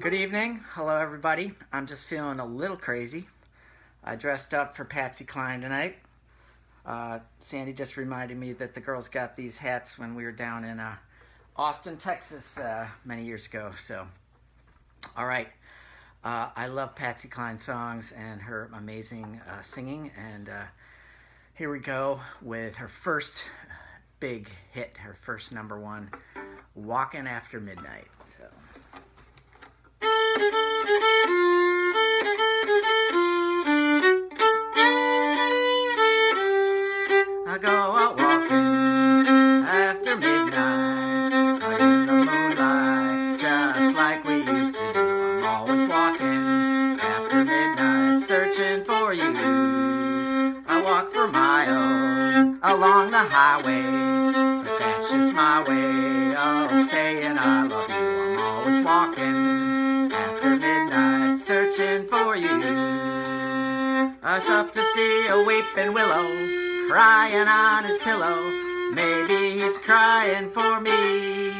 Good evening. Hello, everybody. I'm just feeling a little crazy. I dressed up for Patsy Cline tonight. Sandy just reminded me that the girls got these hats when we were down in Austin, Texas many years ago. So, all right. I love Patsy Cline songs and her amazing singing. And here we go with her first big hit, her first number one, Walkin' After Midnight. So. I go out walking after midnight, out in the moonlight, just like we used to do. I'm always walking after midnight, searching for you. I walk for miles along the highway, but that's just my way of saying I love you. I'm always walking after midnight, searching for you. I stopped to see a weeping willow crying on his pillow. Maybe he's crying for me.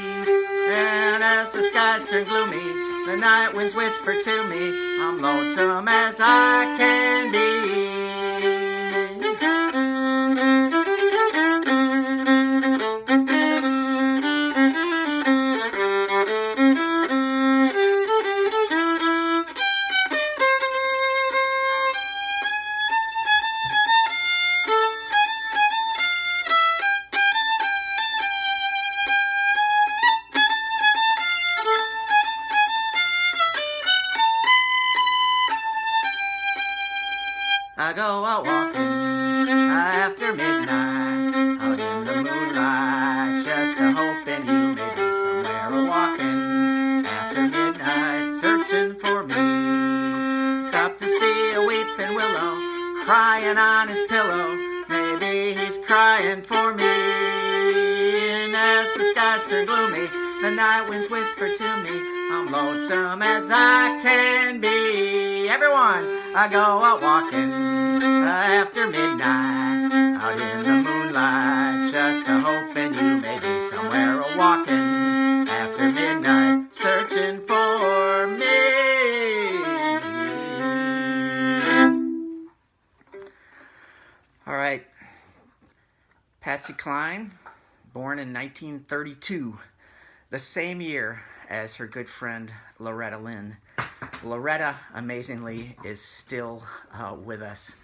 And as the skies turn gloomy, the night winds whisper to me, I'm lonesome as I can be. I go out walking after midnight, out in the moonlight, just a hoping you may be somewhere a-walking after midnight, searching for me. Stop to see a weeping willow crying on his pillow. Maybe he's crying for me. And as the skies turn gloomy, the night winds whisper to me, I'm lonesome as I can be. Everyone, I go out walking after midnight, out in the moonlight, just a hoping you may be somewhere a-walking after midnight, searching for me. All right, Patsy Cline, born in 1932, the same year as her good friend Loretta Lynn. Loretta, amazingly, is still with us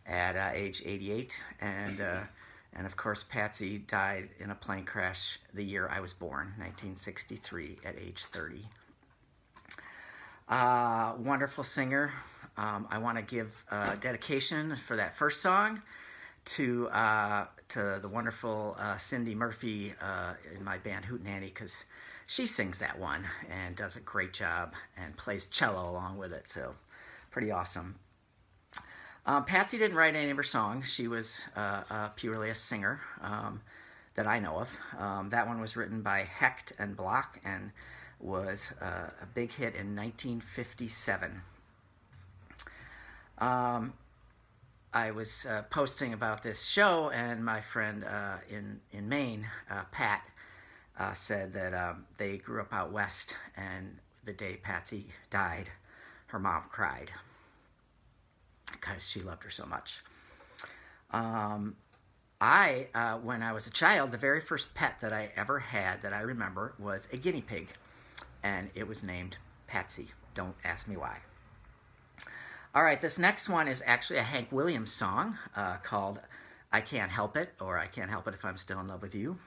at age 88, and of course Patsy died in a plane crash the year I was born, 1963, at age 30. Wonderful singer. I want to give dedication for that first song to the wonderful Cindy Murphy in my band Hootenanny, because she sings that one and does a great job and plays cello along with it, so pretty awesome. Patsy didn't write any of her songs. She was purely a singer that I know of. That one was written by Hecht and Block and was a big hit in 1957. I was posting about this show, and my friend in Maine, Pat, said that they grew up out west, and the day Patsy died, her mom cried because she loved her so much. When I was a child, the very first pet that I ever had that I remember was a guinea pig, and it was named Patsy. Don't ask me why. All right, this next one is actually a Hank Williams song called I Can't Help It, or I Can't Help It If I'm Still in Love with You.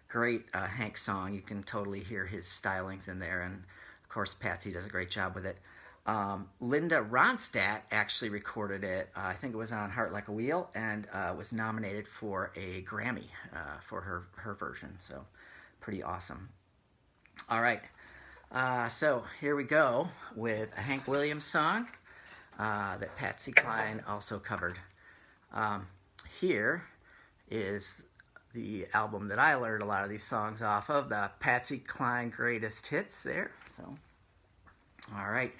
Great Hank song. You can totally hear his stylings in there, and of course Patsy does a great job with it. Linda Ronstadt actually recorded it. I think it was on Heart Like a Wheel, and was nominated for a Grammy for her version. So pretty awesome. All right, so here we go with a Hank Williams song that Patsy Cline also covered. Here is the album that I learned a lot of these songs off of, the Patsy Cline Greatest Hits there. So, all right.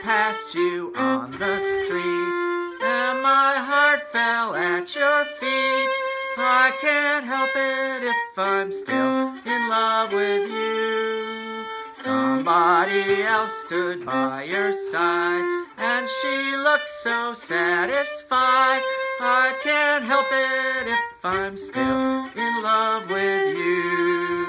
passed you on the street, and my heart fell at your feet. I can't help it if I'm still in love with you. Somebody else stood by your side, and she looked so satisfied. I can't help it if I'm still in love with you.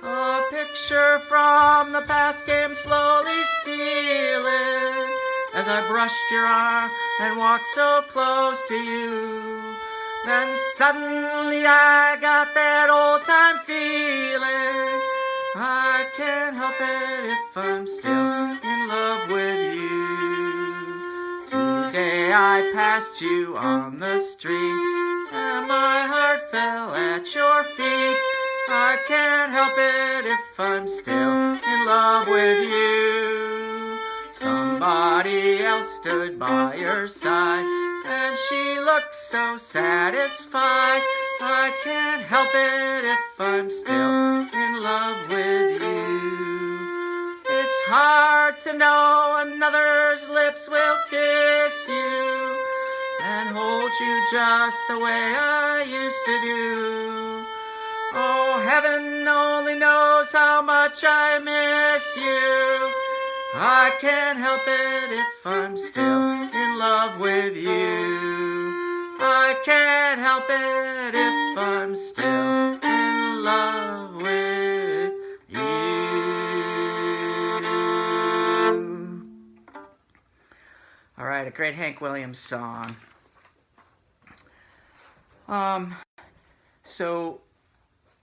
A picture from the past came slowly stealing as I brushed your arm and walked so close to you. Then suddenly I got that old-time feeling. I can't help it if I'm still in love with you. Today I passed you on the street, and my heart fell at your feet. I can't help it if I'm still in love with you. Somebody else stood by your side, and she looked so satisfied. I can't help it if I'm still in love with you. It's hard to know another's lips will kiss you and hold you just the way I used to do. Oh, heaven only knows how much I miss you. I can't help it if I'm still in love with you. I can't help it if I'm still in love with you. All right, a great Hank Williams song. So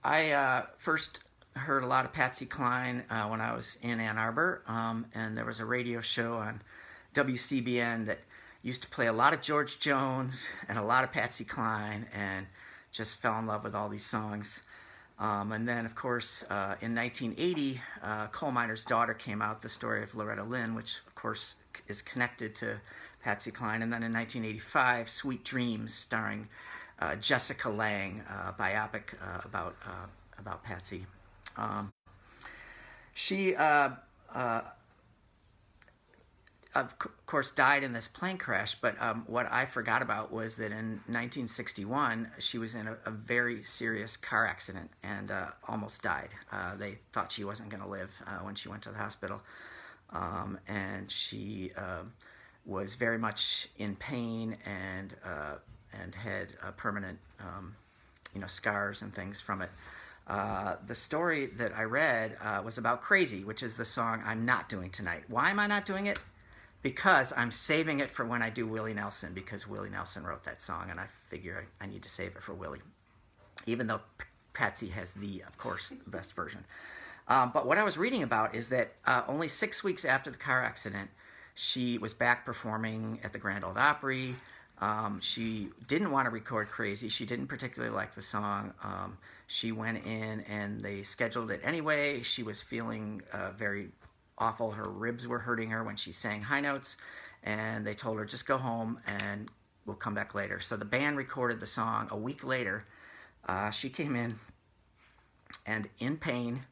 I first heard a lot of Patsy Cline when I was in Ann Arbor, and there was a radio show on WCBN that used to play a lot of George Jones and a lot of Patsy Cline, and just fell in love with all these songs. And then, of course, in 1980, Coal Miner's Daughter came out, the story of Loretta Lynn, which, of course, is connected to Patsy Cline. And then in 1985, Sweet Dreams, starring Jessica Lange, biopic about Patsy. She, of course, died in this plane crash, but what I forgot about was that in 1961, she was in a very serious car accident and almost died. They thought she wasn't going to live when she went to the hospital, and she was very much in pain and had permanent, scars and things from it. The story that I read was about Crazy, which is the song I'm not doing tonight. Why am I not doing it? Because I'm saving it for when I do Willie Nelson, because Willie Nelson wrote that song, and I figure I need to save it for Willie, even though Patsy has of course, best version. But what I was reading about is that only 6 weeks after the car accident, she was back performing at the Grand Ole Opry. She didn't want to record Crazy. She didn't particularly like the song. She went in and they scheduled it anyway. She was feeling very awful. Her ribs were hurting her when she sang high notes, and they told her, just go home and we'll come back later. So the band recorded the song. A week later, she came in and in pain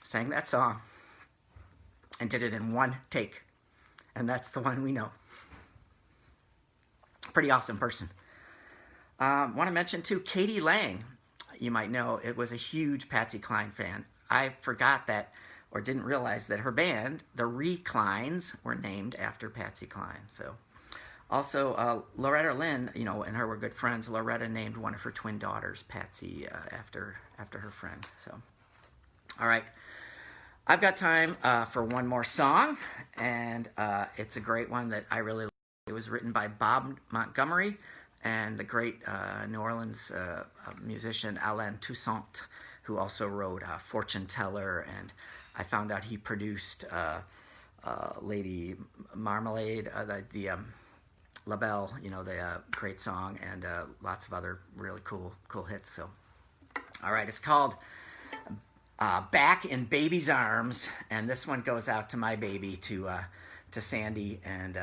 sang that song and did it in one take. And that's the one we know. Pretty awesome person. Want to mention too, Katie Lang. You might know, it was a huge Patsy Cline fan. I forgot that, or didn't realize that her band, the Reclines, were named after Patsy Cline. So, also Loretta Lynn, and her were good friends. Loretta named one of her twin daughters Patsy after her friend. So, all right, I've got time for one more song, and it's a great one that I really like. It was written by Bob Montgomery and the great New Orleans musician Alain Toussaint, who also wrote Fortune Teller, and I found out he produced Lady Marmalade, the La Belle, the great song, and lots of other really cool hits. So, all right, it's called Back in Baby's Arms, and this one goes out to my baby, to Sandy, and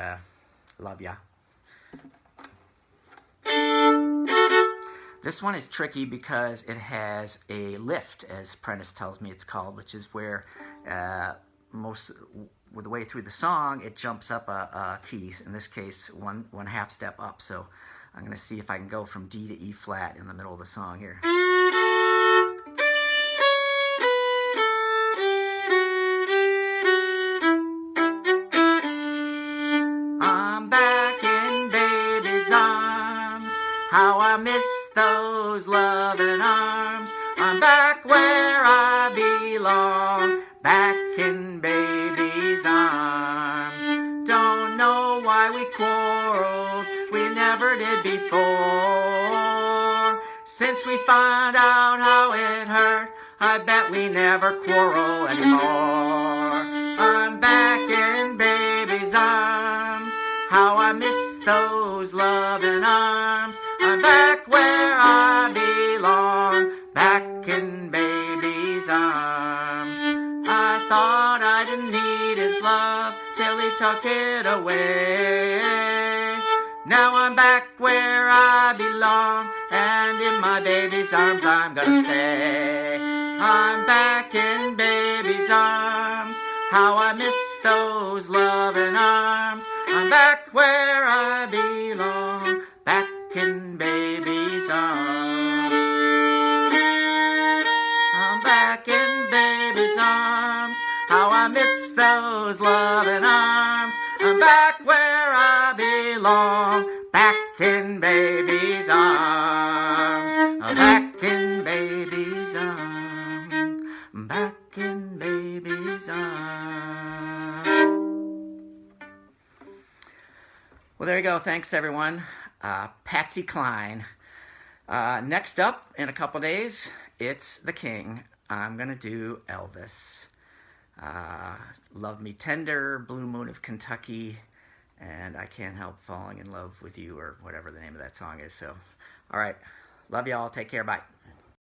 love ya. This one is tricky because it has a lift, as Prentice tells me it's called, which is where with the way through the song, it jumps up a key. In this case, one half step up. So I'm going to see if I can go from D to E flat in the middle of the song here. I'm back in baby's arms. How I miss those loving arms. I'm back where I belong. Back in baby's arms. Don't know why we quarreled. We never did before. Since we found out how it hurt, I bet we never quarrel anymore. I'm back in baby's arms. How I miss those loving arms. I'm back where I belong. Back in baby's arms. I thought I didn't need his love till he took it away. Now I'm back where I belong, and in my baby's arms I'm gonna stay. I'm back in baby's arms. How I miss those loving arms. I'm back where I belong. Back in baby's arms. I'm back in baby's arms. How I miss those loving arms. I'm back where I belong. Back in baby's arms. I'm back in baby's arms. Back in baby's arms. Well, there you go. Thanks, everyone. Patsy Cline. Next up, in a couple days, it's the King. I'm going to do Elvis. Love Me Tender, Blue Moon of Kentucky, and I Can't Help Falling in Love with You, or whatever the name of that song is. So, all right. Love y'all. Take care. Bye.